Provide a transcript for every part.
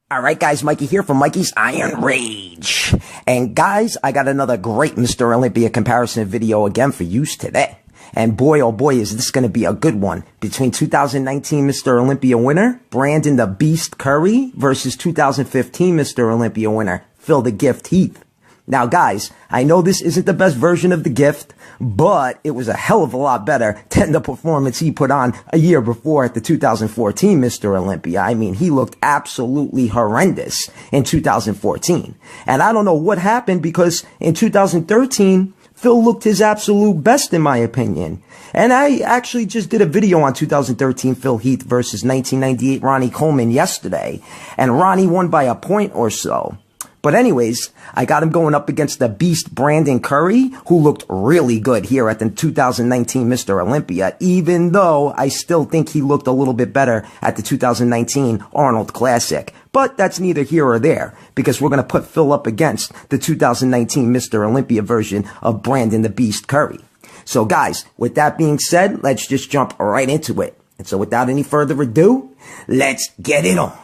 Alright guys, Mikey here from Mikey's Iron Rage. And guys, I got another great Mr. Olympia comparison video again for use today. And boy, oh boy, is this going to be a good one. Between 2019 Mr. Olympia winner, Brandon the Beast Curry, versus 2015 Mr. Olympia winner, Phil The Gift Heath. Now guys, I know this isn't the best version of the gift, but it was a hell of a lot better than the performance he put on a year before at the 2014 Mr. Olympia. I mean, he looked absolutely horrendous in 2014. And I don't know what happened, because in 2013, Phil looked his absolute best in my opinion. And I actually just did a video on 2013 Phil Heath versus 1998 Ronnie Coleman yesterday, and Ronnie won by a point or so. But anyways, I got him going up against the Beast Brandon Curry, who looked really good here at the 2019 Mr. Olympia, even though I still think he looked a little bit better at the 2019 Arnold Classic. But that's neither here or there, because we're going to put Phil up against the 2019 Mr. Olympia version of Brandon the Beast Curry. So guys, with that being said, let's just jump right into it. And so without any further ado, let's get it on.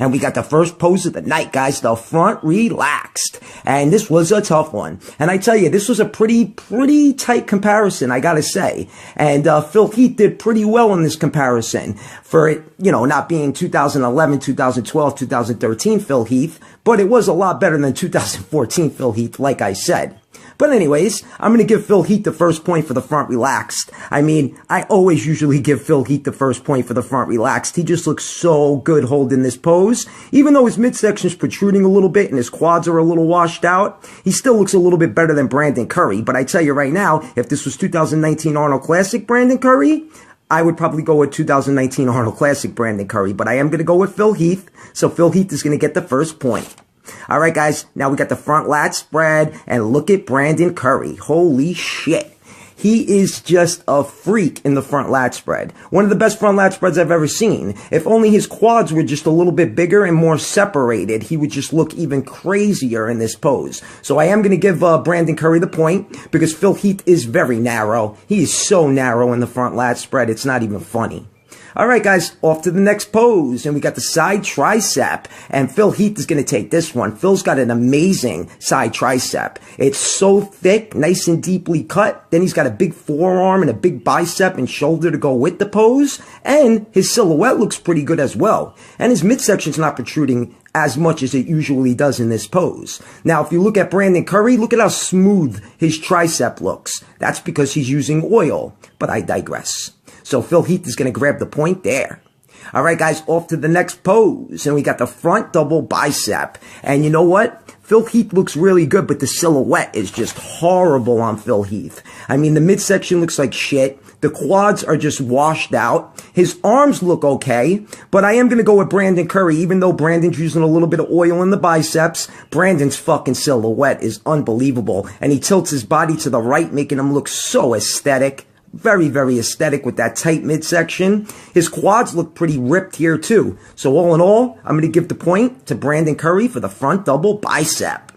And we got the first pose of the night, guys, the front relaxed. And this was a tough one. And I tell you, this was a pretty tight comparison, I gotta say. And Phil Heath did pretty well in this comparison for it, you know, not being 2011, 2012, 2013 Phil Heath, but it was a lot better than 2014 Phil Heath, like I said. But anyways, I'm going to give Phil Heath the first point for the front relaxed. I mean, I always usually give Phil Heath the first point for the front relaxed. He just looks so good holding this pose. Even though his midsection's protruding a little bit and his quads are a little washed out, he still looks a little bit better than Brandon Curry. But I tell you right now, if this was 2019 Arnold Classic Brandon Curry, I would probably go with 2019 Arnold Classic Brandon Curry. But I am going to go with Phil Heath. So Phil Heath is going to get the first point. All right, guys, now we got the front lat spread, and look at Brandon Curry. Holy shit. He is just a freak in the front lat spread. One of the best front lat spreads I've ever seen. If only his quads were just a little bit bigger and more separated, he would just look even crazier in this pose. So I am going to give Brandon Curry the point, because Phil Heath is very narrow. He is so narrow in the front lat spread, it's not even funny. All right, guys, off to the next pose, and we got the side tricep, and Phil Heath is going to take this one. Phil's got an amazing side tricep. It's so thick, nice and deeply cut. Then he's got a big forearm and a big bicep and shoulder to go with the pose, and his silhouette looks pretty good as well. And his midsection's not protruding as much as it usually does in this pose. Now, if you look at Brandon Curry, look at how smooth his tricep looks. That's because he's using oil, but I digress. So Phil Heath is going to grab the point there. All right, guys, off to the next pose. And we got the front double bicep. And you know what? Phil Heath looks really good, but the silhouette is just horrible on Phil Heath. I mean, the midsection looks like shit. The quads are just washed out. His arms look okay, but I am going to go with Brandon Curry, even though Brandon's using a little bit of oil in the biceps. Brandon's fucking silhouette is unbelievable. And he tilts his body to the right, making him look so aesthetic. Very, very aesthetic with that tight midsection. His quads look pretty ripped here too. So all in all, I'm going to give the point to Brandon Curry for the front double bicep.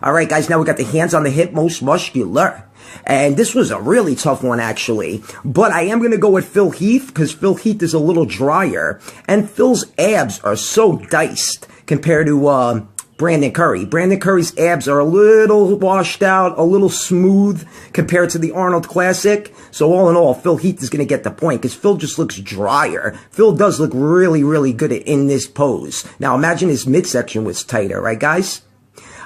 All right, guys, now we got the hands on the hip, most muscular. And this was a really tough one, actually. But I am going to go with Phil Heath, because Phil Heath is a little drier. And Phil's abs are so diced compared to Brandon Curry. Brandon Curry's abs are a little washed out, a little smooth compared to the Arnold Classic. So all in all, Phil Heath is going to get the point, because Phil just looks drier. Phil does look really, really good in this pose. Now imagine his midsection was tighter, right guys?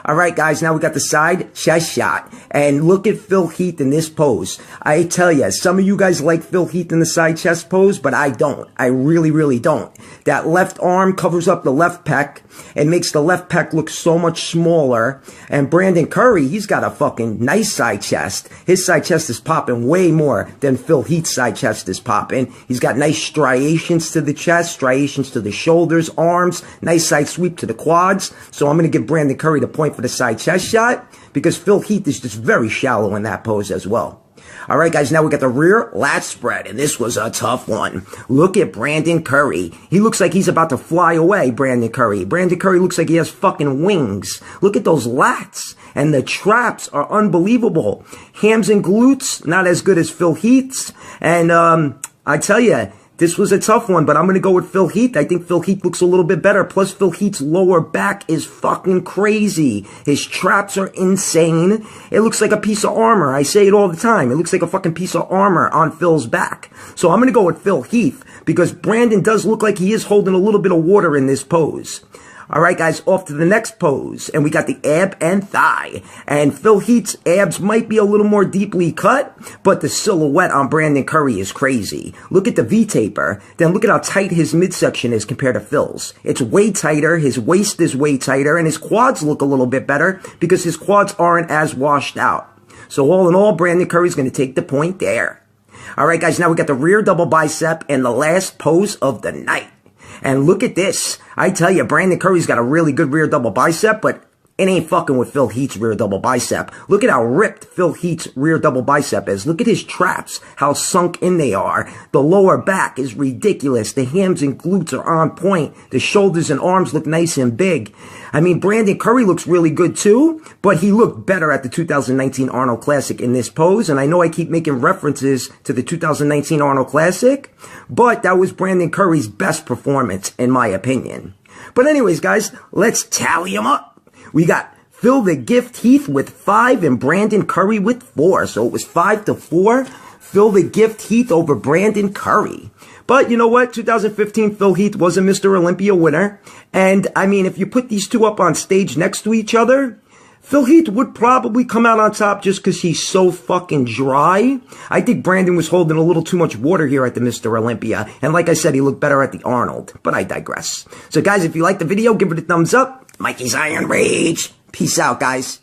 All right, guys, now we got the side chest shot. And look at Phil Heath in this pose. I tell you, some of you guys like Phil Heath in the side chest pose, but I don't. I really, really don't. That left arm covers up the left pec and makes the left pec look so much smaller. And Brandon Curry, he's got a fucking nice side chest. His side chest is popping way more than Phil Heath's side chest is popping. He's got nice striations to the chest, striations to the shoulders, arms, nice side sweep to the quads. So I'm going to give Brandon Curry the point for the side chest shot, because Phil Heath is just very shallow in that pose as well. All right, guys, now we got the rear lat spread, and this was a tough one. Look at Brandon Curry. He looks like he's about to fly away, Brandon Curry. Brandon Curry looks like he has fucking wings. Look at those lats, and the traps are unbelievable. Hams and glutes, not as good as Phil Heath's, and I tell you, This was a tough one, but I'm going to go with Phil Heath. I think Phil Heath looks a little bit better. Plus, Phil Heath's lower back is fucking crazy. His traps are insane. It looks like a piece of armor. I say it all the time. It looks like a fucking piece of armor on Phil's back. So I'm going to go with Phil Heath because Brandon does look like he is holding a little bit of water in this pose. All right, guys, off to the next pose. And we got the ab and thigh. And Phil Heath's abs might be a little more deeply cut, but the silhouette on Brandon Curry is crazy. Look at the V-taper. Then look at how tight his midsection is compared to Phil's. It's way tighter. His waist is way tighter. And his quads look a little bit better because his quads aren't as washed out. So all in all, Brandon Curry's going to take the point there. All right, guys, now we got the rear double bicep and the last pose of the night. And look at this. I tell you, Brandon Curry's got a really good rear double bicep, but it ain't fucking with Phil Heath's rear double bicep. Look at how ripped Phil Heath's rear double bicep is. Look at his traps, how sunk in they are. The lower back is ridiculous. The hams and glutes are on point. The shoulders and arms look nice and big. I mean, Brandon Curry looks really good too, but he looked better at the 2019 Arnold Classic in this pose. And I know I keep making references to the 2019 Arnold Classic, but that was Brandon Curry's best performance, in my opinion. But anyways, guys, let's tally them up. We got Phil The Gift Heath with 5 and Brandon Curry with 4. So it was 5-4. Phil The Gift Heath over Brandon Curry. But you know what? 2015 Phil Heath was a Mr. Olympia winner. And I mean, if you put these two up on stage next to each other, Phil Heath would probably come out on top just because he's so fucking dry. I think Brandon was holding a little too much water here at the Mr. Olympia. And like I said, he looked better at the Arnold. But I digress. So guys, if you liked the video, give it a thumbs up. Mikey's Iron Rage. Peace out, guys.